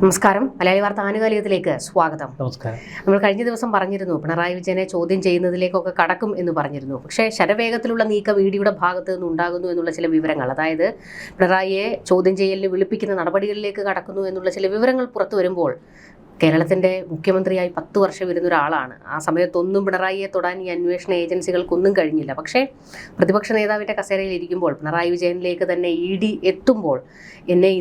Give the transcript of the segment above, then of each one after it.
നമസ്കാരം. മലയാളി വാർത്ത ആനുകാലികത്തിലേക്ക് സ്വാഗതം. നമസ്കാരം. നമ്മൾ കഴിഞ്ഞ ദിവസം പറഞ്ഞിരുന്നു പിണറായി വിജയനെ ചോദ്യം ചെയ്യുന്നതിലേക്കൊക്കെ കടക്കും എന്ന് പറഞ്ഞിരുന്നു. പക്ഷേ ശരവേഗത്തിലുള്ള നീക്കം ഇഡിയുടെ ഭാഗത്ത് നിന്ന് ഉണ്ടാകുന്നു എന്നുള്ള ചില വിവരങ്ങൾ, അതായത് പിണറായിയെ ചോദ്യം ചെയ്യലിന് വിളിപ്പിക്കുന്ന നടപടികളിലേക്ക് കടക്കുന്നു എന്നുള്ള ചില വിവരങ്ങൾ പുറത്തു വരുമ്പോൾ കേരളത്തിൻ്റെ മുഖ്യമന്ത്രിയായി 10 വർഷം ഇരുന്ന ഒരാളാണ്. ആ സമയത്തൊന്നും പിണറായിയെ തൊടാൻ ഈ അന്വേഷണ ഏജൻസികൾക്കൊന്നും കഴിഞ്ഞില്ല. പക്ഷേ പ്രതിപക്ഷ നേതാവിൻ്റെ കസേരയിൽ ഇരിക്കുമ്പോൾ പിണറായി വിജയനിലേക്ക് തന്നെ ഇഡി എത്തുമ്പോൾ എന്നെ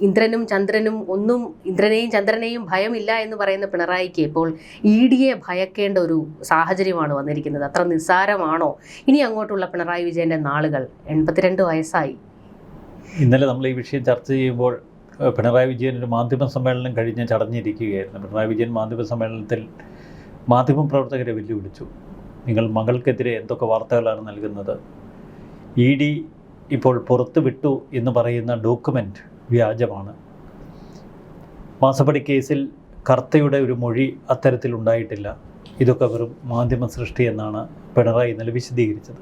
ഇന്ദ്രനും ചന്ദ്രനും ഒന്നും ഇന്ദ്രനെയും ചന്ദ്രനെയും ഭയമില്ല എന്ന് പറയുന്ന പിണറായിക്ക് ഇപ്പോൾ ഇഡിയെ ഭയക്കേണ്ട ഒരു സാഹചര്യമാണ് വന്നിരിക്കുന്നത്. അത്ര നിസ്സാരമാണോ ഇനി അങ്ങോട്ടുള്ള പിണറായി വിജയൻ്റെ നാളുകൾ? 82 വയസ്സായി. ഇന്നലെ നമ്മൾ ഈ വിഷയം ചർച്ച ചെയ്യുമ്പോൾ പിണറായി വിജയൻ ഒരു മാധ്യമ സമ്മേളനം കഴിഞ്ഞ് ചടഞ്ഞിരിക്കുകയായിരുന്നു. പിണറായി വിജയൻ മാധ്യമ സമ്മേളനത്തിൽ മാധ്യമപ്രവർത്തകരെ വെല്ലുവിളിച്ചു. നിങ്ങൾ മകൾക്കെതിരെ എന്തൊക്കെ വാർത്തകളാണ് നൽകുന്നത്? ഇ ഡി ഇപ്പോൾ പുറത്തു വിട്ടു എന്ന് പറയുന്ന ഡോക്യുമെൻ്റ് വ്യാജമാണ്. മാസപ്പടി കേസിൽ കർത്തയുടെ ഒരു മൊഴി അത്തരത്തിലുണ്ടായിട്ടില്ല. ഇതൊക്കെ വെറും മാധ്യമ സൃഷ്ടി എന്നാണ് പിണറായി ഇന്നലെ വിശദീകരിച്ചത്.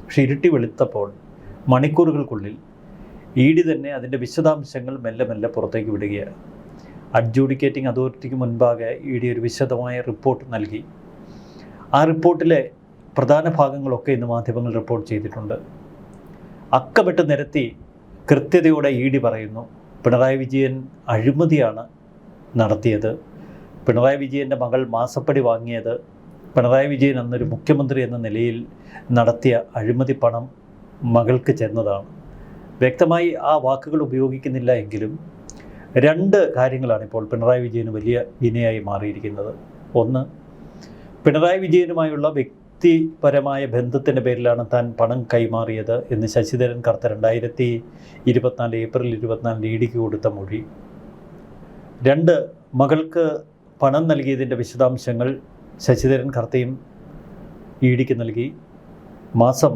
പക്ഷേ ഇരുട്ടി വെളുത്തപ്പോൾ മണിക്കൂറുകൾക്കുള്ളിൽ ഇ ഡി തന്നെ അതിൻ്റെ വിശദാംശങ്ങൾ മെല്ലെ മെല്ലെ പുറത്തേക്ക് വിടുകയാണ്. അഡ്ജൂഡിക്കേറ്റിംഗ് അതോറിറ്റിക്ക് മുൻപാകെ ഇ ഡി ഒരു വിശദമായ റിപ്പോർട്ട് നൽകി. ആ റിപ്പോർട്ടിലെ പ്രധാന ഭാഗങ്ങളൊക്കെ ഇന്ന് മാധ്യമങ്ങൾ റിപ്പോർട്ട് ചെയ്തിട്ടുണ്ട്. അക്കമിട്ട് നിരത്തി കൃത്യതയോടെ ഇ ഡി പറയുന്നു, പിണറായി വിജയൻ അഴിമതിയാണ് നടത്തിയത്, പിണറായി വിജയൻ്റെ മകൾ മാസപ്പടി വാങ്ങിയത്, പിണറായി വിജയൻ എന്നൊരു മുഖ്യമന്ത്രി എന്ന നിലയിൽ നടത്തിയ അഴിമതി പണം മകൾക്ക് ചെന്നതാണ്. വ്യക്തമായി ആ വാക്കുകൾ ഉപയോഗിക്കുന്നില്ല എങ്കിലും 2 കാര്യങ്ങളാണ് ഇപ്പോൾ പിണറായി വിജയന് വലിയ വിനയായി മാറിയിരിക്കുന്നത്. ഒന്ന്, പിണറായി വിജയനുമായുള്ള വ്യക്തിപരമായ ബന്ധത്തിൻ്റെ പേരിലാണ് താൻ പണം കൈമാറിയത് എന്ന് ശശിധരൻ കർത്ത 2024 ഏപ്രിൽ 24 ഇ ഡിക്ക് കൊടുത്ത മൊഴി. 2, മകൾക്ക് പണം നൽകിയതിൻ്റെ വിശദാംശങ്ങൾ ശശിധരൻ കർത്തയും ഇ ഡിക്ക് നൽകി. മാസം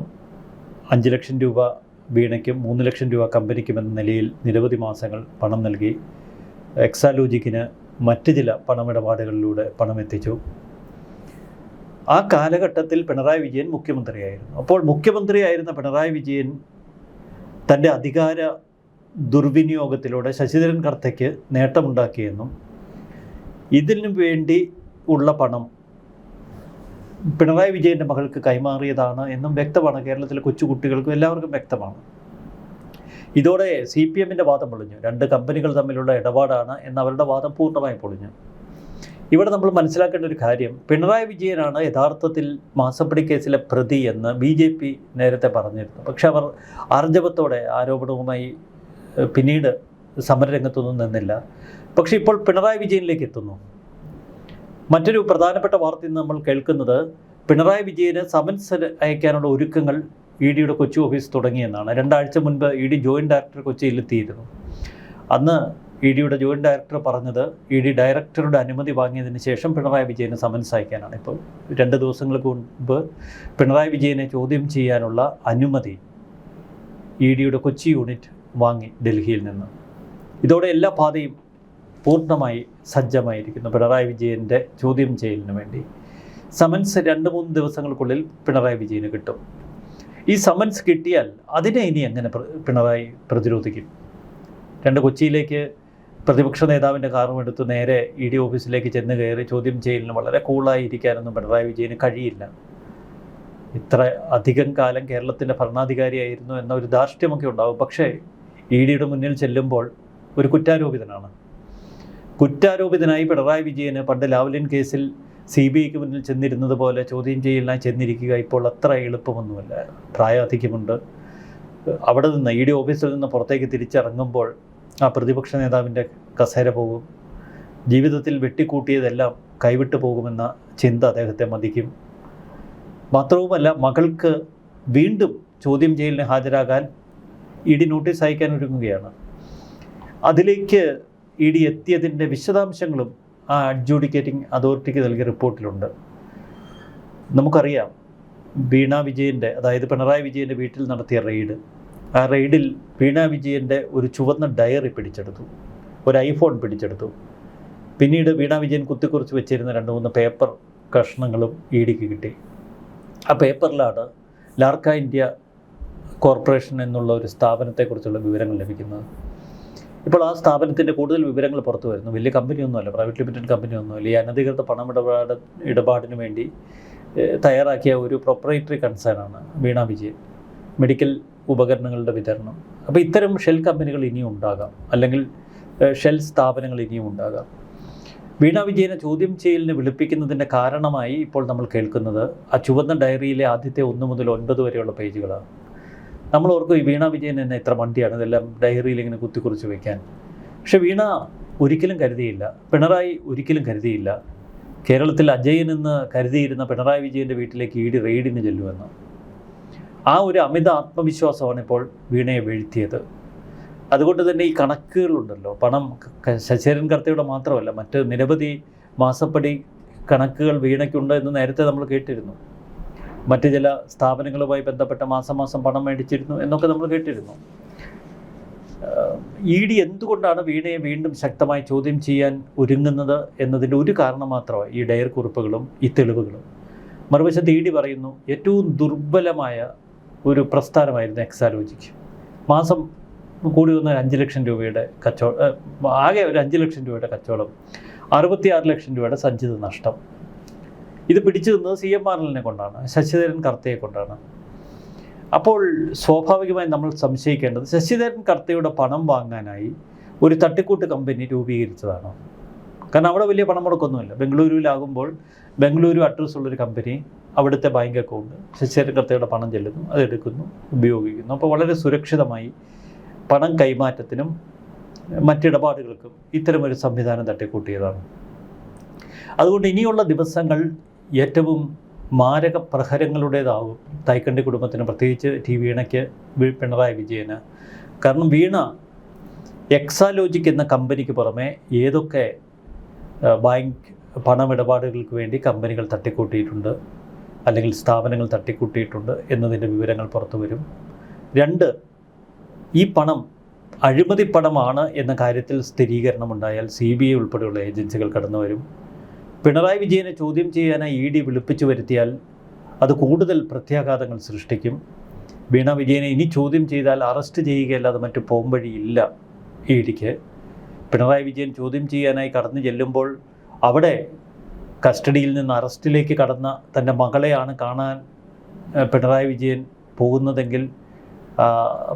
5 ലക്ഷം രൂപ വീണയ്ക്കും 3 ലക്ഷം രൂപ കമ്പനിക്കുമെന്ന നിലയിൽ നിരവധി മാസങ്ങൾ പണം നൽകി. എക്സാലോജിക്കിന് മറ്റ് ചില പണമിടപാടുകളിലൂടെ പണം എത്തിച്ചു. ആ കാലഘട്ടത്തിൽ പിണറായി വിജയൻ മുഖ്യമന്ത്രിയായിരുന്നു. അപ്പോൾ മുഖ്യമന്ത്രിയായിരുന്ന പിണറായി വിജയൻ തൻ്റെ അധികാര ദുർവിനിയോഗത്തിലൂടെ ശശിധരൻ കർത്തയ്ക്ക് നേട്ടമുണ്ടാക്കിയെന്നും ഇതിനു വേണ്ടി ഉള്ള പണം പിണറായി വിജയൻ്റെ മകൾക്ക് കൈമാറിയതാണ് എന്നും വ്യക്തമാണ്. കേരളത്തിലെ കൊച്ചുകുട്ടികൾക്കും എല്ലാവർക്കും വ്യക്തമാണ്. ഇതോടെ CPM-ൻ്റെ വാദം പൊളിഞ്ഞു. 2 കമ്പനികൾ തമ്മിലുള്ള ഇടപാടാണ് എന്നവരുടെ വാദം പൂർണ്ണമായി പൊളിഞ്ഞു. ഇവിടെ നമ്മൾ മനസ്സിലാക്കേണ്ട ഒരു കാര്യം, പിണറായി വിജയനാണ് യഥാർത്ഥത്തിൽ മാസപ്പടി കേസിലെ പ്രതി എന്ന് BJP നേരത്തെ പറഞ്ഞിരുന്നു. പക്ഷെ അവർ ആർജവത്തോടെ ആരോപണവുമായി പിന്നീട് സമരരംഗത്തൊന്നും നിന്നില്ല. പക്ഷേ ഇപ്പോൾ പിണറായി വിജയനിലേക്ക് എത്തുന്നു. മറ്റൊരു പ്രധാനപ്പെട്ട വാർത്ത ഇന്ന് നമ്മൾ കേൾക്കുന്നത്, പിണറായി വിജയന് സമൻസ് അയക്കാനുള്ള ഒരുക്കങ്ങൾ ഇ ഡിയുടെ കൊച്ചി ഓഫീസ് തുടങ്ങിയെന്നാണ്. 2 ആഴ്ച മുൻപ് ഇ ഡി ജോയിൻറ്റ് ഡയറക്ടർ കൊച്ചിയിലെത്തിയിരുന്നു. അന്ന് ഇ ഡിയുടെ ജോയിൻറ്റ് ഡയറക്ടർ പറഞ്ഞത് ഇ ഡി ഡയറക്ടറുടെ അനുമതി വാങ്ങിയതിന് ശേഷം പിണറായി വിജയന് സമൻസ് അയക്കാനാണ്. ഇപ്പോൾ 2 ദിവസങ്ങൾക്ക് മുൻപ് പിണറായി വിജയനെ ചോദ്യം ചെയ്യാനുള്ള അനുമതി ഇ ഡിയുടെ കൊച്ചി യൂണിറ്റ് വാങ്ങി ഡൽഹിയിൽ നിന്ന്. ഇതോടെ എല്ലാ പാതയും പൂർണ്ണമായി സജ്ജമായിരിക്കുന്നു പിണറായി വിജയൻ്റെ ചോദ്യം ചെയ്യലിന് വേണ്ടി. സമൻസ് 2-3 ദിവസങ്ങൾക്കുള്ളിൽ പിണറായി വിജയന് കിട്ടും. ഈ സമൻസ് കിട്ടിയാൽ അതിനെ ഇനി എങ്ങനെ പിണറായി പ്രതിരോധിക്കും? 2 കൊച്ചിയിലേക്ക് പ്രതിപക്ഷ നേതാവിൻ്റെ കാറും എടുത്ത് നേരെ ഇ ഡി ഓഫീസിലേക്ക് ചെന്ന് കയറി ചോദ്യം ചെയ്യലിന് വളരെ കൂളായി ഇരിക്കാനൊന്നും പിണറായി വിജയന് കഴിയില്ല. ഇത്ര അധികം കാലം കേരളത്തിൻ്റെ ഭരണാധികാരിയായിരുന്നു എന്ന ഒരു ധാർഷ്ട്യമൊക്കെ ഉണ്ടാവും. പക്ഷേ ഇ ഡിയുടെ മുന്നിൽ ചെല്ലുമ്പോൾ ഒരു കുറ്റാരോപിതനാണ്. കുറ്റാരോപിതനായി പിണറായി വിജയന് പണ്ട് ലാവ്ലിൻ കേസിൽ CBIക്ക് മുന്നിൽ ചെന്നിരുന്നത് പോലെ ചോദ്യം ചെയ്യലിനായി ചെന്നിരിക്കുക ഇപ്പോൾ അത്ര എളുപ്പമൊന്നുമല്ല. പ്രായാധിക്യമുണ്ട്. അവിടെ നിന്ന് ഇ ഡി ഓഫീസിൽ നിന്ന് പുറത്തേക്ക് തിരിച്ചിറങ്ങുമ്പോൾ ആ പ്രതിപക്ഷ നേതാവിൻ്റെ കസേര പോകും. ജീവിതത്തിൽ വെട്ടിക്കൂട്ടിയതെല്ലാം കൈവിട്ടു പോകുമെന്ന ചിന്ത അദ്ദേഹത്തെ മതിക്കും. മാത്രവുമല്ല, മകൾക്ക് വീണ്ടും ചോദ്യം ചെയ്യലിന് ഹാജരാകാൻ ഇ ഡി നോട്ടീസ് അയക്കാൻ ഒരുങ്ങുകയാണ്. അതിലേക്ക് ഇ ഡി എത്തിയതിൻ്റെ വിശദാംശങ്ങളും ആ അഡ്ജൂഡിക്കേറ്റിംഗ് അതോറിറ്റിക്ക് നൽകിയ റിപ്പോർട്ടിലുണ്ട്. നമുക്കറിയാം, വീണ വിജയൻ്റെ, അതായത് പിണറായി വിജയൻ്റെ വീട്ടിൽ നടത്തിയ റെയ്ഡ്. ആ റെയ്ഡിൽ വീണ വിജയൻ്റെ ഒരു ചുവന്ന ഡയറി പിടിച്ചെടുത്തു, ഒരു ഐഫോൺ പിടിച്ചെടുത്തു. പിന്നീട് വീണ വിജയൻ കുത്തിക്കുറിച്ച് വെച്ചിരുന്ന 2-3 പേപ്പർ കഷ്ണങ്ങളും ഇ ഡിക്ക് കിട്ടി. ആ പേപ്പറിലാണ് ലാർക്ക ഇന്ത്യ കോർപ്പറേഷൻ എന്നുള്ള ഒരു സ്ഥാപനത്തെക്കുറിച്ചുള്ള വിവരങ്ങൾ ലഭിക്കുന്നത്. ഇപ്പോൾ ആ സ്ഥാപനത്തിൻ്റെ കൂടുതൽ വിവരങ്ങൾ പുറത്തു വരുന്നു. വലിയ കമ്പനിയൊന്നുമല്ല, പ്രൈവറ്റ് ലിമിറ്റഡ് കമ്പനിയൊന്നുമല്ല. ഈ അനധികൃത ഇടപാടിന് വേണ്ടി തയ്യാറാക്കിയ ഒരു പ്രൊപ്പറേറ്ററി കൺസേണാണ് വീണ വിജയൻ, മെഡിക്കൽ ഉപകരണങ്ങളുടെ വിതരണം. അപ്പോൾ ഇത്തരം ഷെൽ കമ്പനികൾ ഇനിയും ഉണ്ടാകാം, അല്ലെങ്കിൽ ഷെൽ സ്ഥാപനങ്ങൾ ഇനിയും ഉണ്ടാകാം. വീണ വിജയനെ ചോദ്യം ചെയ്യലിന് വിളിപ്പിക്കുന്നതിൻ്റെ കാരണമായി ഇപ്പോൾ നമ്മൾ കേൾക്കുന്നത് ആ ചുവന്ന ഡയറിയിലെ ആദ്യത്തെ 1 മുതൽ 9 വരെയുള്ള പേജുകളാണ്. നമ്മൾ ഓർക്കും ഈ വീണ വിജയൻ എന്നെ ഇത്ര മണ്ടിയാണ് ഇതെല്ലാം ഡയറിയിൽ ഇങ്ങനെ കുത്തിക്കുറിച്ച് വയ്ക്കാൻ. പക്ഷെ വീണ ഒരിക്കലും കരുതിയില്ല, പിണറായി ഒരിക്കലും കരുതിയില്ല കേരളത്തിൽ അജയൻ എന്ന് കരുതിയിരുന്ന പിണറായി വിജയൻ്റെ വീട്ടിലേക്ക് ഇഡി റെയ്ഡിന് ചെല്ലുമെന്ന്. ആ ഒരു അമിത ആത്മവിശ്വാസമാണ് ഇപ്പോൾ വീണയെ വീഴ്ത്തിയത്. അതുകൊണ്ട് തന്നെ ഈ കണക്കുകളുണ്ടല്ലോ, പണം ശശിധരൻ കർത്തയുടെ മാത്രമല്ല, മറ്റ് നിരവധി മാസപ്പടി കണക്കുകൾ വീണയ്ക്കുണ്ട് എന്ന് നേരത്തെ നമ്മൾ കേട്ടിരുന്നു. മറ്റ് ചില സ്ഥാപനങ്ങളുമായി ബന്ധപ്പെട്ട മാസം പണം മേടിച്ചിരുന്നു എന്നൊക്കെ നമ്മൾ കേട്ടിരുന്നു. ഇ.ഡി. എന്തുകൊണ്ടാണ് വീണയെ വീണ്ടും ശക്തമായി ചോദ്യം ചെയ്യാൻ ഒരുങ്ങുന്നത് എന്നതിൻ്റെ ഒരു കാരണം മാത്രമാണ് ഈ ഡയറി കുറിപ്പുകളും ഈ തെളിവുകളും. മറുവശത്ത് ഇ.ഡി. പറയുന്നു ഏറ്റവും ദുർബലമായ ഒരു പ്രസ്ഥാനമായിരുന്നു എക്സാലോജിക്ക്. മാസം കൂടി വന്ന 5 ലക്ഷം രൂപയുടെ കച്ചവടം, ആകെ ഒരു 5 ലക്ഷം രൂപയുടെ കച്ചവടം, 66 ലക്ഷം രൂപയുടെ സഞ്ചിത നഷ്ടം. ഇത് പിടിച്ചു നിന്നത് CMRLനെ കൊണ്ടാണ്, ശശിധരൻ കർത്തയെ കൊണ്ടാണ്. അപ്പോൾ സ്വാഭാവികമായി നമ്മൾ സംശയിക്കേണ്ടത് ശശിധരൻ കർത്തയുടെ പണം വാങ്ങാനായി ഒരു തട്ടിക്കൂട്ട് കമ്പനി രൂപീകരിച്ചതാണ്. കാരണം അവിടെ വലിയ പണം മുടക്കൊന്നുമില്ല. ബംഗളൂരുവിലാകുമ്പോൾ ബംഗളൂരു അഡ്രസ്സുള്ളൊരു കമ്പനി, അവിടുത്തെ ബാങ്ക് അക്കൗണ്ട്, ശശിധരൻ കർത്തയുടെ പണം ചെല്ലുന്നു, അതെടുക്കുന്നു, ഉപയോഗിക്കുന്നു. അപ്പോൾ വളരെ സുരക്ഷിതമായി പണം കൈമാറ്റത്തിനും മറ്റിടപാടുകൾക്കും ഇത്തരമൊരു സംവിധാനം തട്ടിക്കൂട്ടിയതാണ്. അതുകൊണ്ട് ഇനിയുള്ള ദിവസങ്ങൾ ഏറ്റവും മാരക പ്രഹരങ്ങളുടേതാവും തൈക്കണ്ടി കുടുംബത്തിന്, പ്രത്യേകിച്ച് വീണയ്ക്ക്, പിണറായി വിജയന്. കാരണം വീണ എക്സാലോജിക് എന്ന കമ്പനിക്ക് പുറമെ ഏതൊക്കെ ബാങ്ക് പണമിടപാടുകൾക്ക് വേണ്ടി കമ്പനികൾ തട്ടിക്കൂട്ടിയിട്ടുണ്ട്, അല്ലെങ്കിൽ സ്ഥാപനങ്ങൾ തട്ടിക്കൂട്ടിയിട്ടുണ്ട് എന്നതിൻ്റെ വിവരങ്ങൾ പുറത്തു വരും. 2, ഈ പണം അഴിമതി പണമാണ് എന്ന കാര്യത്തിൽ സ്ഥിരീകരണമുണ്ടായാൽ CBI ഉൾപ്പെടെയുള്ള ഏജൻസികൾ കടന്നു വരും. പിണറായി വിജയനെ ചോദ്യം ചെയ്യാനായി ഇ.ഡി. വിളിപ്പിച്ചു വരുത്തിയാൽ അത് കൂടുതൽ പ്രത്യാഘാതങ്ങൾ സൃഷ്ടിക്കും. വീണ വിജയനെ ഇനി ചോദ്യം ചെയ്താൽ അറസ്റ്റ് ചെയ്യുകയല്ലാതെ മറ്റു പോംവഴിയില്ല ഇ.ഡിക്ക്. പിണറായി വിജയൻ ചോദ്യം ചെയ്യാനായി കടന്നു ചെല്ലുമ്പോൾ അവിടെ കസ്റ്റഡിയിൽ നിന്ന് അറസ്റ്റിലേക്ക് കടന്ന തൻ്റെ മകളെയാണ് കാണാൻ പിണറായി വിജയൻ പോകുന്നതെങ്കിൽ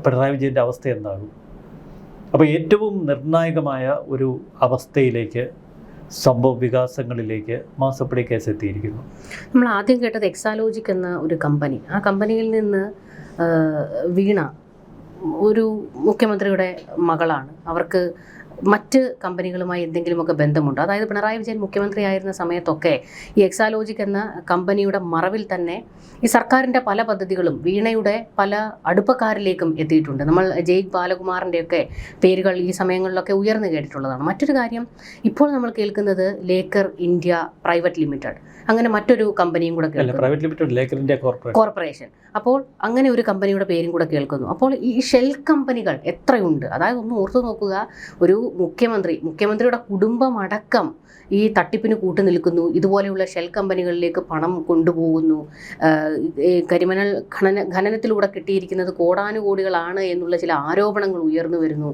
പിണറായി വിജയൻ്റെ അവസ്ഥ എന്താകും? അപ്പോൾ ഏറ്റവും നിർണായകമായ ഒരു അവസ്ഥയിലേക്ക്, സംഭവ വികാസങ്ങളിലേക്ക് മാസപ്പടി കേസ് എത്തിയിരിക്കുന്നു. നമ്മൾ ആദ്യം കേട്ടത് എക്സാലോജിക് എന്ന ഒരു കമ്പനി, ആ കമ്പനിയിൽ നിന്ന് വീണ ഒരു മുഖ്യമന്ത്രിയുടെ മകളാണ്, അവർക്ക് മറ്റ് കമ്പനികളുമായി എന്തെങ്കിലുമൊക്കെ ബന്ധമുണ്ട്. അതായത് പിണറായി വിജയൻ മുഖ്യമന്ത്രിയായിരുന്ന സമയത്തൊക്കെ ഈ എക്സാലോജിക് എന്ന കമ്പനിയുടെ മറവിൽ തന്നെ ഈ സർക്കാരിൻ്റെ പല പദ്ധതികളും വീണയുടെ പല അടുപ്പക്കാരിലേക്കും എത്തിയിട്ടുണ്ട്. നമ്മൾ ജയ്ക്ക് ബാലകുമാറിൻ്റെയൊക്കെ പേരുകൾ ഈ സമയങ്ങളിലൊക്കെ ഉയർന്നു കേട്ടിട്ടുള്ളതാണ്. മറ്റൊരു കാര്യം, ഇപ്പോൾ നമ്മൾ കേൾക്കുന്നത് ലേക്കർ ഇന്ത്യ പ്രൈവറ്റ് ലിമിറ്റഡ്, അങ്ങനെ മറ്റൊരു കമ്പനിയും കൂടെ കോർപ്പറേഷൻ. അപ്പോൾ അങ്ങനെ ഒരു കമ്പനിയുടെ പേരും കൂടെ കേൾക്കുന്നു. അപ്പോൾ ഈ ഷെൽ കമ്പനികൾ എത്രയുണ്ട്? അതായത് ഒന്ന് ഓർത്തു നോക്കുക, ഒരു മുഖ്യമന്ത്രിയുടെ കുടുംബമടക്കം ഈ തട്ടിപ്പിന് കൂട്ടുനിൽക്കുന്നു, ഇതുപോലെയുള്ള ഷെൽ കമ്പനികളിലേക്ക് പണം കൊണ്ടുപോകുന്നു. കരിമണൽ ഖനനത്തിലൂടെ കിട്ടിയിരിക്കുന്നത് കോടാനുകോടികളാണ് എന്നുള്ള ചില ആരോപണങ്ങൾ ഉയർന്നു വരുന്നു.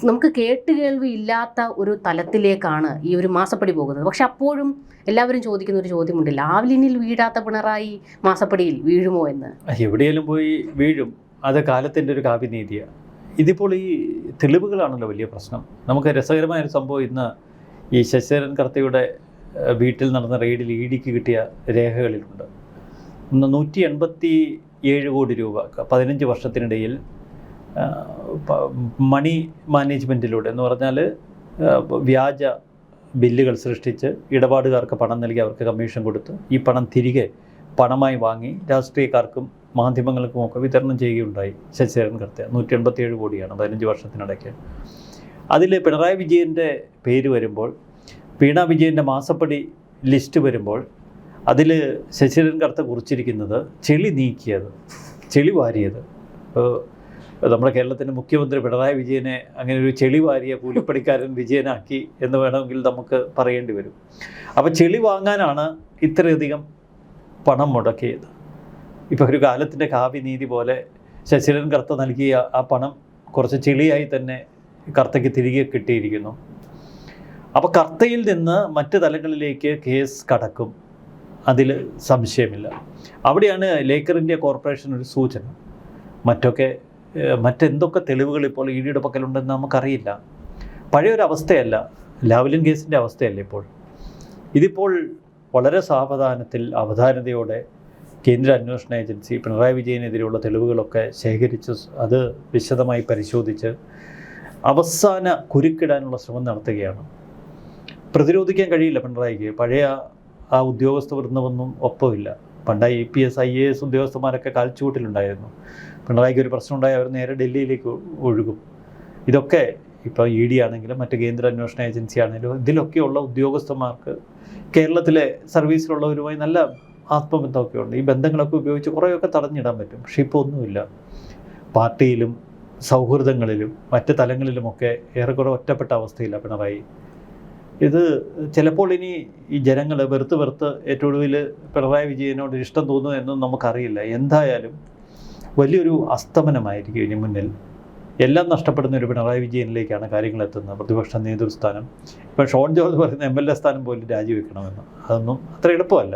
നമുക്ക് കേട്ടുകേൾവി ഇല്ലാത്ത ഒരു തലത്തിലേക്കാണ് ഈ ഒരു മാസപ്പടി പോകുന്നത്. പക്ഷെ അപ്പോഴും എല്ലാവരും ചോദിക്കുന്ന ഒരു ചോദ്യമുണ്ട്, ലാവ്ലിനിൽ വീഴാത്ത പിണറായി മാസപ്പടിയിൽ വീഴുമോ എന്ന്. എവിടെയെങ്കിലും പോയി വീഴും, അത് കാലത്തിൻ്റെ ഒരു കാവ്യനീതിയാണ്. ഇതിപ്പോൾ ഈ തെളിവുകളാണല്ലോ വലിയ പ്രശ്നം. നമുക്ക് രസകരമായൊരു സംഭവം ഇന്ന് ഈ ശശിധരൻ കർത്തയുടെ വീട്ടിൽ നടന്ന റെയ്ഡിൽ ഇ.ഡിക്ക് കിട്ടിയ രേഖകളിലുണ്ട്. 187 കോടി രൂപ 15 വർഷത്തിനിടയിൽ മണി മാനേജ്മെൻറ്റിലൂടെ എന്ന് പറഞ്ഞാൽ വ്യാജ ബില്ലുകൾ സൃഷ്ടിച്ച് ഇടപാടുകാർക്ക് പണം നൽകി അവർക്ക് കമ്മീഷൻ കൊടുത്ത് ഈ പണം തിരികെ പണമായി വാങ്ങി രാഷ്ട്രീയക്കാർക്കും മാധ്യമങ്ങൾക്കുമൊക്കെ വിതരണം ചെയ്യുകയുണ്ടായി ശശിധരൻ കർത്ത. 187 കോടിയാണ് 15 വർഷത്തിനിടയ്ക്ക്. അതിൽ പിണറായി വിജയൻ്റെ പേര് വരുമ്പോൾ, വീണ വിജയൻ്റെ മാസപ്പടി ലിസ്റ്റ് വരുമ്പോൾ അതിൽ ശശിധരൻ കർത്ത കുറിച്ചിരിക്കുന്നത് ചെളി നീക്കിയത്, ചെളി വാരിയത്. നമ്മുടെ കേരളത്തിൻ്റെ മുഖ്യമന്ത്രി പിണറായി വിജയനെ അങ്ങനെ ഒരു ചെളി വാരിയ കൂലിപ്പണിക്കാരൻ വിജയനാക്കി എന്ന് വേണമെങ്കിൽ നമുക്ക് പറയേണ്ടി വരും. അപ്പോൾ ചെളി വാങ്ങാനാണ് ഇത്രയധികം പണം മുടക്കിയത്. ഇപ്പോൾ ഒരു കാലത്തിൻ്റെ കാവ്യനീതി പോലെ ശശിധരൻ കർത്ത നൽകിയ ആ പണം കുറച്ച് ചെളിയായി തന്നെ കർത്തയ്ക്ക് തിരികെ കിട്ടിയിരിക്കുന്നു. അപ്പോൾ കർത്തയിൽ നിന്ന് മറ്റ് തലങ്ങളിലേക്ക് കേസ് കടക്കും, അതിൽ സംശയമില്ല. അവിടെയാണ് ലേക്കർ ഇന്ത്യ കോർപ്പറേഷൻ ഒരു സൂചന. മറ്റെന്തൊക്കെ തെളിവുകൾ ഇപ്പോൾ ഇ ഡിയുടെ പക്കലുണ്ടെന്ന് നമുക്കറിയില്ല. പഴയൊരവസ്ഥയല്ല, ലാവ്ലിൻ കേസിൻ്റെ അവസ്ഥയല്ല ഇപ്പോൾ. ഇതിപ്പോൾ വളരെ സാവധാനത്തിൽ അവധാനതയോടെ കേന്ദ്ര അന്വേഷണ ഏജൻസി പിണറായി വിജയനെതിരെയുള്ള തെളിവുകളൊക്കെ ശേഖരിച്ച് അത് വിശദമായി പരിശോധിച്ച് അവസാന കുരുക്കിടാനുള്ള ശ്രമം നടത്തുകയാണ്. പ്രതിരോധിക്കാൻ കഴിയില്ല പിണറായിക്ക്. പഴയ ആ ഉദ്യോഗസ്ഥ വൃന്ദമൊന്നും ഒപ്പമില്ല. പണ്ട് IPS IAS ഉദ്യോഗസ്ഥന്മാരൊക്കെ കാൽച്ചുവട്ടിലുണ്ടായിരുന്നു. പിണറായിക്ക് ഒരു പ്രശ്നമുണ്ടായി അവർ നേരെ ഡൽഹിയിലേക്ക് ഒഴുകും. ഇതൊക്കെ ഇപ്പോൾ ED ആണെങ്കിലും മറ്റ് കേന്ദ്ര അന്വേഷണ ഏജൻസി ആണെങ്കിലും ഇതിലൊക്കെയുള്ള ഉദ്യോഗസ്ഥന്മാർക്ക് കേരളത്തിലെ സർവീസിലുള്ളവരുമായി നല്ല ആത്മബന്ധമൊക്കെ ഉണ്ട്. ഈ ബന്ധങ്ങളൊക്കെ ഉപയോഗിച്ച് കുറേയൊക്കെ തടഞ്ഞിടാൻ പറ്റും. പക്ഷേ ഇപ്പോൾ ഒന്നുമില്ല. പാർട്ടിയിലും സൗഹൃദങ്ങളിലും മറ്റ് തലങ്ങളിലുമൊക്കെ ഏറെക്കുറെ ഒറ്റപ്പെട്ട അവസ്ഥയില്ല പിണറായി. ഇത് ചിലപ്പോൾ ഇനി ഈ ജനങ്ങൾ വെറുത്ത് ഏറ്റവും ഒടുവിൽ പിണറായി വിജയനോട് ഇഷ്ടം തോന്നുന്നു എന്നും നമുക്കറിയില്ല. എന്തായാലും വലിയൊരു അസ്തമനമായിരിക്കും ഇനി മുന്നിൽ. എല്ലാം നഷ്ടപ്പെടുന്ന ഒരു പിണറായി വിജയനിലേക്കാണ് കാര്യങ്ങൾ എത്തുന്നത്. പ്രതിപക്ഷ നേതൃസ്ഥാനം ഇപ്പോൾ ഷോൺ ജോർജ് പറയുന്ന MLA സ്ഥാനം പോലും രാജിവെക്കണമെന്ന്. അതൊന്നും അത്ര എളുപ്പമല്ല.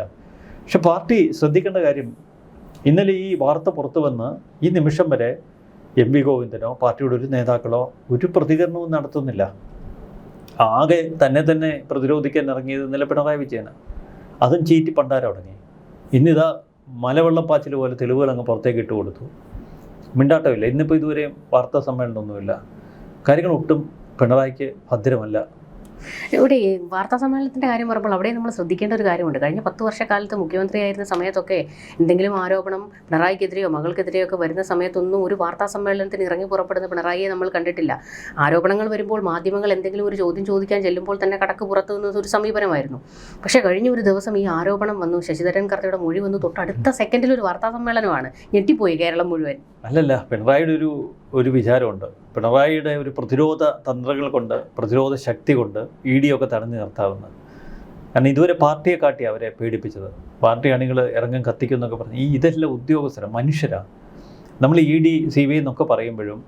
പക്ഷെ പാർട്ടി ശ്രദ്ധിക്കേണ്ട കാര്യം, ഇന്നലെ ഈ വാർത്ത പുറത്തു വന്ന് ഈ നിമിഷം വരെ MV ഗോവിന്ദനോ പാർട്ടിയുടെ ഒരു നേതാക്കളോ ഒരു പ്രതികരണവും നടത്തുന്നില്ല. ആകെ തന്നെ പ്രതിരോധിക്കാൻ ഇറങ്ങിയത് ഇന്നലെ പിണറായി വിജയനാണ്. അതും ചീറ്റി പണ്ടാരം തുടങ്ങി. ഇന്നിതാ മലവെള്ളപ്പാച്ചിൽ പോലെ തെളിവുകൾ അങ്ങ് പുറത്തേക്ക് ഇട്ട് കൊടുത്തു. മിണ്ടാട്ടമില്ല. ഇന്നിപ്പോൾ ഇതുവരെയും വാർത്താ സമ്മേളനമൊന്നുമില്ല. കാര്യങ്ങൾ ഒട്ടും പിണറായിക്ക് ഭദ്രമല്ല. ഇവിടെ ഈ വാർത്താ സമ്മേളനത്തിൻ്റെ കാര്യം പറയുമ്പോൾ അവിടെ നമ്മൾ ശ്രദ്ധിക്കേണ്ട ഒരു കാര്യമുണ്ട്. കഴിഞ്ഞ 10 വർഷക്കാലത്ത് മുഖ്യമന്ത്രിയായിരുന്ന സമയത്തൊക്കെ എന്തെങ്കിലും ആരോപണം പിണറായിക്കെതിരെയോ മകൾക്കെതിരെയോ ഒക്കെ വരുന്ന സമയത്തൊന്നും ഒരു വാർത്താ സമ്മേളനത്തിന് ഇറങ്ങി പുറപ്പെടുന്ന പിണറായിയെ നമ്മൾ കണ്ടിട്ടില്ല. ആരോപണങ്ങൾ വരുമ്പോൾ മാധ്യമങ്ങൾ എന്തെങ്കിലും ഒരു ചോദ്യം ചോദിക്കാൻ ചെല്ലുമ്പോൾ തന്നെ കടക്ക് പുറത്തു നിന്നത് ഒരു സമീപനമായിരുന്നു. പക്ഷേ കഴിഞ്ഞ ഒരു ദിവസം ഈ ആരോപണം വന്നു, ശശിധരൻ കർത്തയുടെ മൊഴി വന്നു, തൊട്ടടുത്ത സെക്കൻഡിൽ ഒരു വാർത്താ സമ്മേളനമാണ്. ഞെട്ടിപ്പോയി കേരളം മുഴുവൻ. അല്ലല്ല, പിണറായിയുടെ ഒരു വിചാരമുണ്ട്. പിണറായിയുടെ ഒരു പ്രതിരോധ തന്ത്രങ്ങൾ കൊണ്ട്, പ്രതിരോധ ശക്തി കൊണ്ട് ED ഒക്കെ തടഞ്ഞു നിർത്താവുന്നത്. കാരണം ഇതുവരെ പാർട്ടിയെ കാട്ടി അവരെ പേടിപ്പിച്ചത്. പാർട്ടി അണികൾ ഇറങ്ങാൻ കത്തിക്കുന്നൊക്കെ പറഞ്ഞ് ഇതെല്ലാം ഉദ്യോഗസ്ഥരാണ്, മനുഷ്യരാണ്. നമ്മൾ ED CBI എന്നൊക്കെ പറയുമ്പോഴും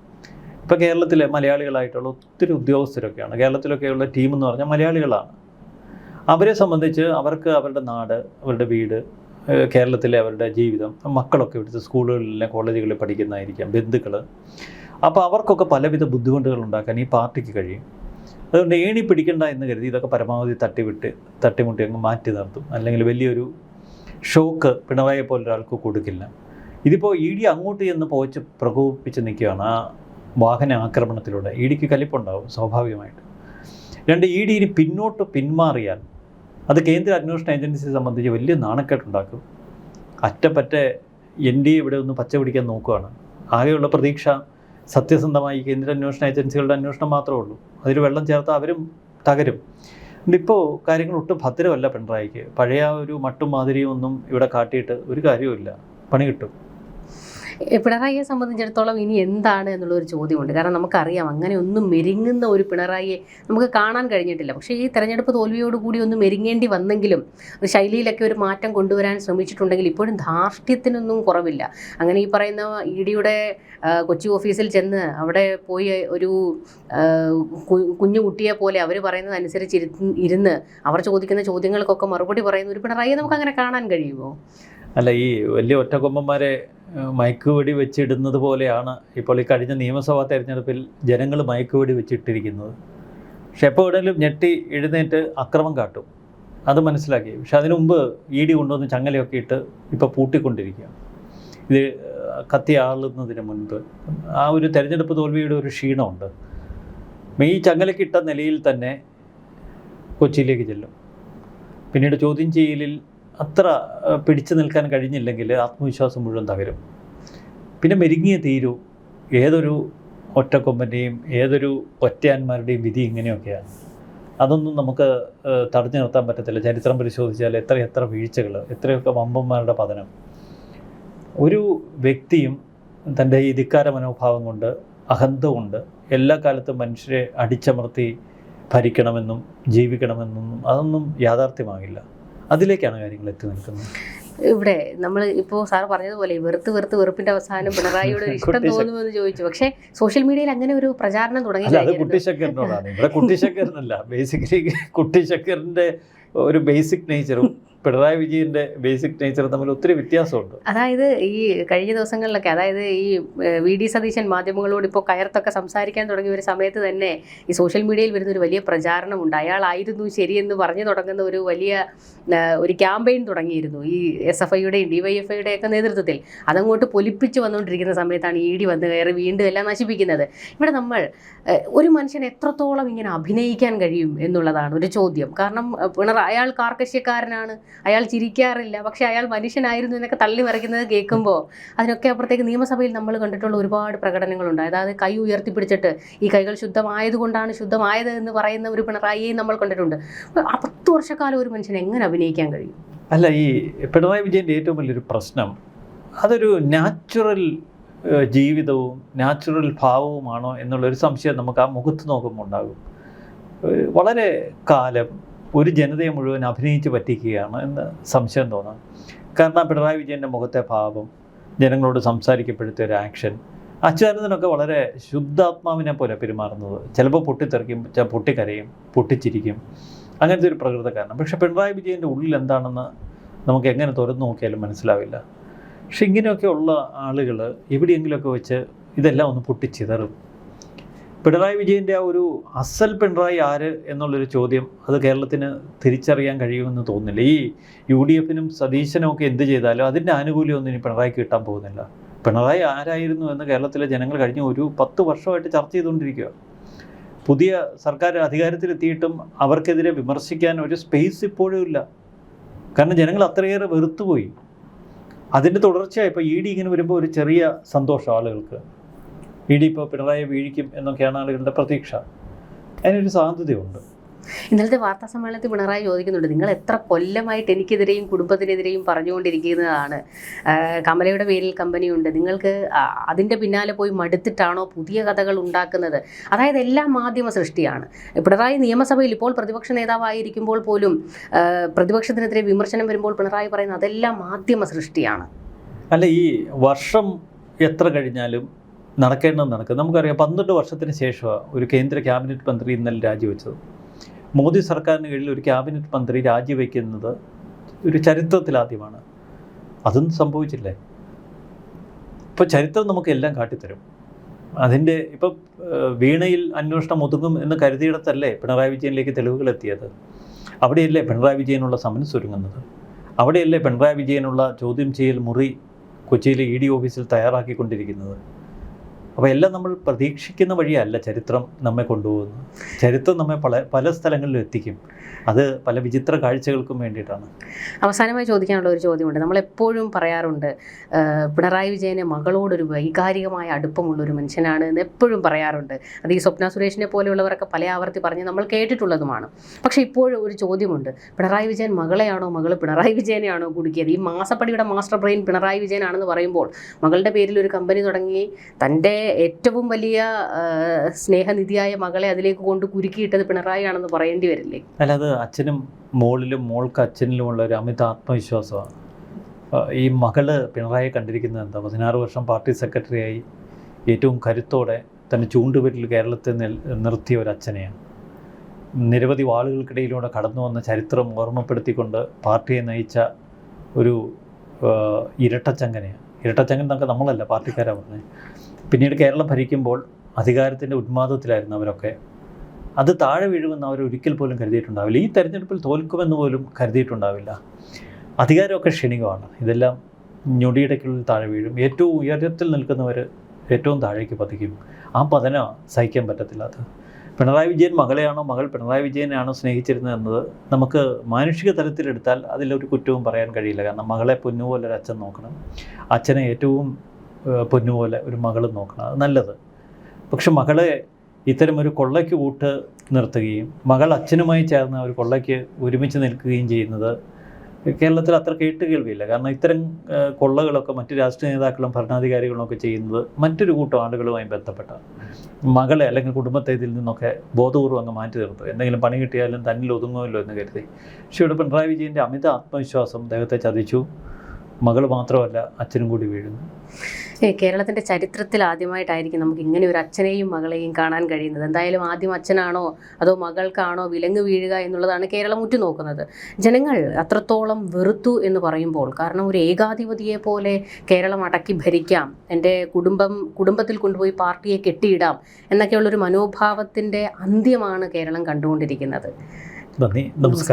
ഇപ്പോൾ കേരളത്തിലെ മലയാളികളായിട്ടുള്ള ഒത്തിരി ഉദ്യോഗസ്ഥരൊക്കെയാണ്. കേരളത്തിലൊക്കെയുള്ള ടീം എന്ന് പറഞ്ഞാൽ മലയാളികളാണ്. അവരെ സംബന്ധിച്ച് അവർക്ക് അവരുടെ നാട്, അവരുടെ വീട്, കേരളത്തിലെ അവരുടെ ജീവിതം, മക്കളൊക്കെ ഇവിടുത്തെ സ്കൂളുകളിലെ കോളേജുകളിൽ പഠിക്കുന്നതായിരിക്കാം, ബന്ധുക്കൾ. അപ്പോൾ അവർക്കൊക്കെ പലവിധ ബുദ്ധിമുട്ടുകൾ ഉണ്ടാക്കാൻ ഈ പാർട്ടിക്ക് കഴിയും. അതുകൊണ്ട് ഏണി പിടിക്കണ്ട എന്ന് കരുതി ഇതൊക്കെ പരമാവധി തട്ടിമുട്ടി അങ്ങ് മാറ്റി നിർത്തും. അല്ലെങ്കിൽ വലിയൊരു ഷോക്ക് പിണറായിയെ പോലൊരാൾക്ക് കൊടുക്കില്ല. ഇതിപ്പോൾ ED അങ്ങോട്ട് ചെന്ന് പോയിച്ച് പ്രകോപിപ്പിച്ച് നിൽക്കുകയാണ് ആ വാഹന ആക്രമണത്തിലൂടെ. EDക്ക് കലിപ്പുണ്ടാവും സ്വാഭാവികമായിട്ട്. രണ്ട്, ED ഇനി പിന്നോട്ട് പിന്മാറിയാൽ അത് കേന്ദ്ര അന്വേഷണ ഏജൻസിയെ സംബന്ധിച്ച് വലിയ നാണക്കേട്ടുണ്ടാക്കും. അറ്റപ്പറ്റ NDA ഇവിടെ ഒന്ന് പച്ച പിടിക്കാൻ നോക്കുകയാണ്. ആകെയുള്ള പ്രതീക്ഷ സത്യസന്ധമായി കേന്ദ്ര അന്വേഷണ ഏജൻസികളുടെ അന്വേഷണം മാത്രമേ ഉള്ളൂ. അതിൽ വെള്ളം ചേർത്താൽ അവരും തകരും. ഇപ്പോൾ കാര്യങ്ങൾ ഒട്ടും ഭദ്രമല്ല പിണറായിക്ക്. പഴയ ഒരു മട്ടും മാതിരിയും ഒന്നും ഇവിടെ കാട്ടിയിട്ട് ഒരു കാര്യവുമില്ല, പണി കിട്ടും. പിണറായിയെ സംബന്ധിച്ചിടത്തോളം ഇനി എന്താണ് എന്നുള്ളൊരു ചോദ്യമുണ്ട്. കാരണം നമുക്കറിയാം അങ്ങനെ ഒന്നും മെരുങ്ങുന്ന ഒരു പിണറായിയെ നമുക്ക് കാണാൻ കഴിഞ്ഞിട്ടില്ല. പക്ഷേ ഈ തെരഞ്ഞെടുപ്പ് തോൽവിയോടുകൂടി ഒന്ന് മെരുങ്ങേണ്ടി വന്നെങ്കിലും ഒരു ശൈലിയിലൊക്കെ ഒരു മാറ്റം കൊണ്ടുവരാൻ ശ്രമിച്ചിട്ടുണ്ടെങ്കിൽ ഇപ്പോഴും ധാർഷ്ട്യത്തിനൊന്നും കുറവില്ല. അങ്ങനെ ഈ പറയുന്ന EDയുടെ കൊച്ചി ഓഫീസിൽ ചെന്ന് അവിടെ പോയി ഒരു കുഞ്ഞു കുട്ടിയെ പോലെ അവർ പറയുന്നത് അനുസരിച്ച് ഇരുന്ന് അവർ ചോദിക്കുന്ന ചോദ്യങ്ങൾക്കൊക്കെ മറുപടി പറയുന്ന ഒരു പിണറായിയെ നമുക്ക് അങ്ങനെ കാണാൻ കഴിയുമോ? അല്ല, ഈ വലിയ ഒറ്റക്കൊമ്പന്മാരെ മയക്കുവെടി വെച്ചിടുന്നത് പോലെയാണ് ഇപ്പോൾ ഈ കഴിഞ്ഞ നിയമസഭാ തെരഞ്ഞെടുപ്പിൽ ജനങ്ങൾ മയക്കുവെടി വെച്ചിട്ടിരിക്കുന്നത്. പക്ഷെ എപ്പോൾ എവിടെയെങ്കിലും ഞെട്ടി എഴുന്നേറ്റ് അക്രമം കാട്ടും, അത് മനസ്സിലാക്കി. പക്ഷെ അതിനു മുമ്പ് ED കൊണ്ടുവന്ന് ചങ്ങലയൊക്കെ ഇട്ട് ഇപ്പോൾ പൂട്ടിക്കൊണ്ടിരിക്കുക. ഇത് കത്തി ആളുന്നതിന് മുൻപ് ആ ഒരു തെരഞ്ഞെടുപ്പ് തോൽവിയുടെ ഒരു ക്ഷീണമുണ്ട്. ഈ ചങ്ങലക്കിട്ട നിലയിൽ തന്നെ കൊച്ചിയിലേക്ക് ചെല്ലും. പിന്നീട് ചോദ്യം ചെയ്യലിൽ അത്ര പിടിച്ചു നിൽക്കാൻ കഴിഞ്ഞില്ലെങ്കിൽ ആത്മവിശ്വാസം മുഴുവൻ തകരും. പിന്നെ മെരുങ്ങിയ തീരൂ. ഏതൊരു ഒറ്റക്കൊമ്പൻ്റെയും ഏതൊരു ഒറ്റയാന്മാരുടെയും വിധി ഇങ്ങനെയൊക്കെയാണ്. അതൊന്നും നമുക്ക് തടഞ്ഞു നിർത്താൻ പറ്റത്തില്ല. ചരിത്രം പരിശോധിച്ചാൽ എത്ര വീഴ്ചകൾ, എത്രയൊക്കെ വമ്പന്മാരുടെ പതനം. ഒരു വ്യക്തിയും തൻ്റെ ഈ ധിക്കാര മനോഭാവം കൊണ്ട്, അഹന്ത കൊണ്ട് എല്ലാ കാലത്തും മനുഷ്യരെ അടിച്ചമർത്തി ഭരിക്കണമെന്നും ജീവിക്കണമെന്നും അതൊന്നും യാഥാർത്ഥ്യമാകില്ല. അതിലേക്കാണ് കാര്യങ്ങൾ എത്തി നിൽക്കുന്നത്. ഇവിടെ നമ്മൾ ഇപ്പോൾ സാർ പറഞ്ഞതുപോലെ വെറുപ്പിന്റെ അവസാനം പിണറായിയോട് ഒരു ഇഷ്ടം തോന്നുമെന്ന് ചോദിച്ചു. പക്ഷേ സോഷ്യൽ മീഡിയയിൽ അങ്ങനെ ഒരു പ്രചാരണം തുടങ്ങി. അത് കുട്ടിശക്കറിനോടാണ്. ഇവിടെ കുട്ടിശക്കറിനല്ല, ബേസിക്കലി കുട്ടിശക്കറിന്റെ ഒരു ബേസിക് നേച്ചറും പിണറായി വിജയന്റെ ബേസിക് നേച്ചർ തമ്മിൽ ഒത്തിരി വ്യത്യാസമുണ്ട്. അതായത് ഈ കഴിഞ്ഞ ദിവസങ്ങളിലൊക്കെ, അതായത് ഈ വി.ഡി. സതീശൻ മാധ്യമങ്ങളോട് ഇപ്പോൾ കയർത്തൊക്കെ സംസാരിക്കാൻ തുടങ്ങിയ ഒരു സമയത്ത് തന്നെ ഈ സോഷ്യൽ മീഡിയയിൽ വരുന്ന ഒരു വലിയ പ്രചാരണമുണ്ട്. അയാളായിരുന്നു ശരിയെന്ന് പറഞ്ഞു തുടങ്ങുന്ന ഒരു വലിയ ഒരു ക്യാമ്പയിൻ തുടങ്ങിയിരുന്നു ഈ SFIയുടെയും DYFIയുടെയും ഒക്കെ നേതൃത്വത്തിൽ. അതങ്ങോട്ട് പൊലിപ്പിച്ച് വന്നുകൊണ്ടിരിക്കുന്ന സമയത്താണ് ED വന്ന് കയറി വീണ്ടും എല്ലാം നശിപ്പിക്കുന്നത്. ഇവിടെ നമ്മൾ ഒരു മനുഷ്യൻ എത്രത്തോളം ഇങ്ങനെ അഭിനയിക്കാൻ കഴിയും എന്നുള്ളതാണ് ഒരു ചോദ്യം. കാരണം അയാൾ കാർക്കശ്യക്കാരനാണ്, അയാൾ ചിരിക്കാറില്ല, പക്ഷെ അയാൾ മനുഷ്യനായിരുന്നു എന്നൊക്കെ തള്ളി മറിക്കുന്നത് കേൾക്കുമ്പോൾ അതിനൊക്കെ അപ്പുറത്തേക്ക് നിയമസഭയിൽ നമ്മൾ കണ്ടിട്ടുള്ള ഒരുപാട് പ്രകടനങ്ങളുണ്ട്. അതായത് കൈ ഉയർത്തിപ്പിടിച്ചിട്ട് ഈ കൈകൾ ശുദ്ധമായതുകൊണ്ടാണ് ശുദ്ധമായത് എന്ന് പറയുന്ന ഒരു പിണറായിയെയും നമ്മൾ കണ്ടിട്ടുണ്ട്. 10 വർഷക്കാലം ഒരു മനുഷ്യൻ എങ്ങനെ അഭിനയിക്കാൻ കഴിയും? അല്ല, ഈ പിണറായി വിജയൻ്റെ ഏറ്റവും വലിയൊരു പ്രശ്നം അതൊരു നാച്ചുറൽ ജീവിതവും നാച്ചുറൽ ഭാവവുമാണോ എന്നുള്ളൊരു സംശയം നമുക്ക് ആ മുഖത്ത് നോക്കുമ്പോൾ ഉണ്ടാകും. വളരെ കാലം ഒരു ജനതയെ മുഴുവൻ അഭിനയിച്ച് പറ്റിക്കുകയാണ് എന്ന് സംശയം തോന്നാം. കാരണം പിണറായി വിജയൻ്റെ മുഖത്തെ ഭാവം, ജനങ്ങളോട് സംസാരിക്കപ്പെടുത്തിയ ഒരു ആക്ഷൻ, അച്യുതാനന്ദനൊക്കെ വളരെ ശുദ്ധാത്മാവിനെ പോലെ പെരുമാറുന്നത്. ചിലപ്പോൾ പൊട്ടിത്തെറിക്കും, പൊട്ടിക്കരയും, പൊട്ടിച്ചിരിക്കും, അങ്ങനത്തെ ഒരു പ്രകൃതക്കാരനാണ്. പക്ഷേ പിണറായി വിജയൻ്റെ ഉള്ളിൽ എന്താണെന്ന് നമുക്ക് എങ്ങനെ തുറന്നു നോക്കിയാലും മനസ്സിലാവില്ല. പക്ഷെ ഇങ്ങനെയൊക്കെയുള്ള ആളുകൾ എവിടെയെങ്കിലുമൊക്കെ വെച്ച് ഇതെല്ലാം ഒന്ന് പൊട്ടിച്ചിതറും. പിണറായി വിജയൻ്റെ ആ ഒരു അസൽ പിണറായി ആര് എന്നുള്ളൊരു ചോദ്യം അത് കേരളത്തിന് തിരിച്ചറിയാൻ കഴിയുമെന്ന് തോന്നുന്നില്ല. ഈ UDFനും സതീശനും ഒക്കെ എന്ത് ചെയ്താലും അതിൻ്റെ ആനുകൂല്യമൊന്നും ഇനി പിണറായിക്ക് കിട്ടാൻ പോകുന്നില്ല. പിണറായി ആരായിരുന്നു എന്ന് കേരളത്തിലെ ജനങ്ങൾ കഴിഞ്ഞ ഒരു 10 വർഷമായിട്ട് ചർച്ച ചെയ്തുകൊണ്ടിരിക്കുക. പുതിയ സർക്കാർ അധികാരത്തിലെത്തിയിട്ടും അവർക്കെതിരെ വിമർശിക്കാൻ ഒരു സ്പേസ് ഇപ്പോഴും ഇല്ല. കാരണം ജനങ്ങൾ അത്രയേറെ വെറുത്തുപോയി. അതിൻ്റെ തുടർച്ചയായി ഇപ്പോൾ ED ഇങ്ങനെ വരുമ്പോൾ ഒരു ചെറിയ സന്തോഷം ആളുകൾക്ക്. ED ഇപ്പോൾ പിണറായി വീഴിക്കും എന്നൊക്കെയാണ് ആളുകളുടെ പ്രതീക്ഷ. അതിനൊരു സാധ്യതയുണ്ട്. ഇന്നലത്തെ വാർത്താ സമ്മേളനത്തിൽ പിണറായി ചോദിക്കുന്നുണ്ട്, നിങ്ങൾ എത്ര കൊല്ലമായിട്ട് എനിക്കെതിരെയും കുടുംബത്തിനെതിരെയും പറഞ്ഞുകൊണ്ടിരിക്കുന്നതാണ്, കമലയുടെ പേരിൽ കമ്പനിയുണ്ട്, നിങ്ങൾക്ക് അതിൻ്റെ പിന്നാലെ പോയി മടുത്തിട്ടാണോ പുതിയ കഥകൾ ഉണ്ടാക്കുന്നത്? അതായത് എല്ലാം മാധ്യമ സൃഷ്ടിയാണ്. പിണറായി നിയമസഭയിൽ ഇപ്പോൾ പ്രതിപക്ഷ നേതാവായിരിക്കുമ്പോൾ പോലും പ്രതിപക്ഷത്തിനെതിരെ വിമർശനം വരുമ്പോൾ പിണറായി പറയുന്നത് അതെല്ലാം മാധ്യമ സൃഷ്ടിയാണ്. അല്ല, ഈ വർഷം എത്ര കഴിഞ്ഞാലും നടക്കേണ്ടത് നടക്കും. നമുക്കറിയാം 12 വർഷത്തിന് ശേഷമാണ് ഒരു കേന്ദ്ര ക്യാബിനറ്റ് മന്ത്രി ഇന്നലെ രാജിവെച്ചത്. മോദി സർക്കാരിന് കീഴിൽ ഒരു ക്യാബിനറ്റ് മന്ത്രി രാജിവെക്കുന്നത് ഒരു ചരിത്രത്തിലാദ്യമാണ്. അതൊന്നും സംഭവിച്ചില്ലേ? ഇപ്പോൾ ചരിത്രം നമുക്ക് എല്ലാം കാട്ടിത്തരും. അതിൻ്റെ ഇപ്പം വീണയിൽ അന്വേഷണം ഒതുങ്ങും എന്ന് കരുതിയിടത്തല്ലേ പിണറായി വിജയനിലേക്ക് തെളിവുകൾ എത്തിയത്? അവിടെയല്ലേ പിണറായി വിജയനുള്ള സമൻസ് ഒരുങ്ങുന്നത്? അവിടെയല്ലേ പിണറായി വിജയനുള്ള ചോദ്യം ചെയ്യൽ മുറി കൊച്ചിയിലെ ED ഓഫീസിൽ തയ്യാറാക്കിക്കൊണ്ടിരിക്കുന്നത്? അപ്പോൾ എല്ലാം നമ്മൾ പ്രതീക്ഷിക്കുന്ന വഴിയല്ല ചരിത്രം നമ്മെ കൊണ്ടുപോകുന്നത്. ചരിത്രം നമ്മെ പല സ്ഥലങ്ങളിലും എത്തിക്കും. അത് പല വിചിത്ര കാഴ്ചകൾക്കും വേണ്ടിയിട്ടാണ്. അവസാനമായി ചോദിക്കാനുള്ള ഒരു ചോദ്യമുണ്ട്. നമ്മളെപ്പോഴും പറയാറുണ്ട് പിണറായി വിജയന് മകളോടൊരു വൈകാരികമായ അടുപ്പമുള്ളൊരു മനുഷ്യനാണ് എന്ന് എപ്പോഴും പറയാറുണ്ട്. അത് ഈ സ്വപ്ന സുരേഷിനെ പോലെയുള്ളവരൊക്കെ പല ആവർത്തി പറഞ്ഞ് നമ്മൾ കേട്ടിട്ടുള്ളതുമാണ്. പക്ഷേ ഇപ്പോഴും ഒരു ചോദ്യമുണ്ട്, പിണറായി വിജയൻ മകളെയാണോ, മകൾ പിണറായി വിജയനെയാണോ കുടുക്കിയത്? ഈ മാസപ്പടിയുടെ മാസ്റ്റർ ബ്രെയിൻ പിണറായി വിജയനാണെന്ന് പറയുമ്പോൾ മകളുടെ പേരിൽ ഒരു കമ്പനി തുടങ്ങി തൻ്റെ ഏറ്റവും വലിയ സ്നേഹനിധിയായ മകളെ അതിലേക്ക് കൊണ്ട് കുരുക്കിയിട്ടത് പിണറായി ആണെന്ന് പറയേണ്ടി വരില്ലേ? അല്ലാതെ അച്ഛനും മോളിലും മോൾക്ക് അച്ഛനിലുമുള്ള ഒരു അമിത ആത്മവിശ്വാസമാണ്. ഈ മകള് പിണറായി കണ്ടിരിക്കുന്നത് എന്താ? 16 വർഷം പാർട്ടി സെക്രട്ടറിയായി ഏറ്റവും കരുത്തോടെ തന്നെ ചൂണ്ടുവിരൽ കേരളത്തെ നിർത്തിയ ഒരു അച്ഛനെയാണ്. നിരവധി വാളുകൾക്കിടയിലൂടെ കടന്നു വന്ന ചരിത്രം ഓർമ്മപ്പെടുത്തിക്കൊണ്ട് പാർട്ടിയെ നയിച്ച ഒരു ഇരട്ടച്ചങ്ങനെയാണ്. ഇരട്ടച്ചങ്ങൻ എന്നൊക്കെ നമ്മളല്ല, പാർട്ടിക്കാരാണ് പറഞ്ഞത്. പിന്നീട് കേരളം ഭരിക്കുമ്പോൾ അധികാരത്തിൻ്റെ ഉന്മാദത്തിലായിരുന്നു അവരൊക്കെ. അത് താഴെ വീഴുമെന്ന് അവർ ഒരിക്കൽ പോലും കരുതിയിട്ടുണ്ടാവില്ല. ഈ തെരഞ്ഞെടുപ്പിൽ തോൽക്കുമെന്ന് പോലും കരുതിയിട്ടുണ്ടാവില്ല. അധികാരമൊക്കെ ക്ഷണികമാണ്. ഇതെല്ലാം ഞൊടിയിടയ്ക്കുള്ളിൽ താഴെ വീഴും. ഏറ്റവും ഉയരത്തിൽ നിൽക്കുന്നവർ ഏറ്റവും താഴേക്ക് പതിക്കും. ആ പതനം സഹിക്കാൻ പറ്റത്തില്ല. അത് പിണറായി വിജയൻ മകളെയാണോ, മകൾ പിണറായി വിജയനെയാണോ സ്നേഹിച്ചിരുന്നത് എന്നത് നമുക്ക് മാനുഷിക തലത്തിലെടുത്താൽ അതിലൊരു കുറ്റവും പറയാൻ കഴിയില്ല. കാരണം മകളെ പൊന്നുപോലെ ഒരു അച്ഛൻ നോക്കണം, അച്ഛനെ ഏറ്റവും പൊന്നുപോലെ ഒരു മകൾ നോക്കണം, അത് നല്ലത്. പക്ഷെ മകളെ ഇത്തരം ഒരു കൊള്ളയ്ക്ക് കൂട്ട് നിർത്തുകയും മകൾ അച്ഛനുമായി ചേർന്ന് ഒരു കൊള്ളയ്ക്ക് ഒരുമിച്ച് നിൽക്കുകയും ചെയ്യുന്നത് കേരളത്തിൽ അത്ര കേട്ടുകേൾവിയില്ല. കാരണം ഇത്തരം കൊള്ളകളൊക്കെ മറ്റ് രാഷ്ട്രീയ നേതാക്കളും ഭരണാധികാരികളും ഒക്കെ ചെയ്യുന്നത് മറ്റൊരു കൂട്ടം ആളുകളുമായി ബന്ധപ്പെട്ട മകളെ അല്ലെങ്കിൽ കുടുംബത്തെ ഇതിൽ നിന്നൊക്കെ ബോധപൂർവ്വം അങ്ങ് മാറ്റി നിർത്തും. എന്തെങ്കിലും പണി കിട്ടിയാലും തന്നിൽ ഒതുങ്ങുമല്ലോ എന്ന് കരുതി. പക്ഷേ ഇവിടെ പിണറായി വിജയൻ്റെ അമിത ആത്മവിശ്വാസം അദ്ദേഹത്തെ ചതിച്ചു. മകൾ മാത്രമല്ല അച്ഛനും കൂടി വീഴുന്നു. കേരളത്തിൻ്റെ ചരിത്രത്തിൽ ആദ്യമായിട്ടായിരിക്കും നമുക്ക് ഇങ്ങനെ ഒരു അച്ഛനെയും മകളെയും കാണാൻ കഴിയുന്നത്. എന്തായാലും ആദ്യം അച്ഛനാണോ അതോ മകൾക്കാണോ വിലങ്ങ് വീഴുക എന്നുള്ളതാണ് കേരളം ഉറ്റുനോക്കുന്നത്. ജനങ്ങൾ അത്രത്തോളം വെറുത്തു എന്ന് പറയുമ്പോൾ, കാരണം ഒരു ഏകാധിപതിയെ പോലെ കേരളം അടക്കി ഭരിക്കാം, എൻ്റെ കുടുംബത്തിൽ കൊണ്ടുപോയി പാർട്ടിയെ കെട്ടിയിടാം എന്നൊക്കെയുള്ളൊരു മനോഭാവത്തിൻ്റെ അന്ത്യമാണ് കേരളം കണ്ടുകൊണ്ടിരിക്കുന്നത്. നന്ദി, നമസ്കാരം.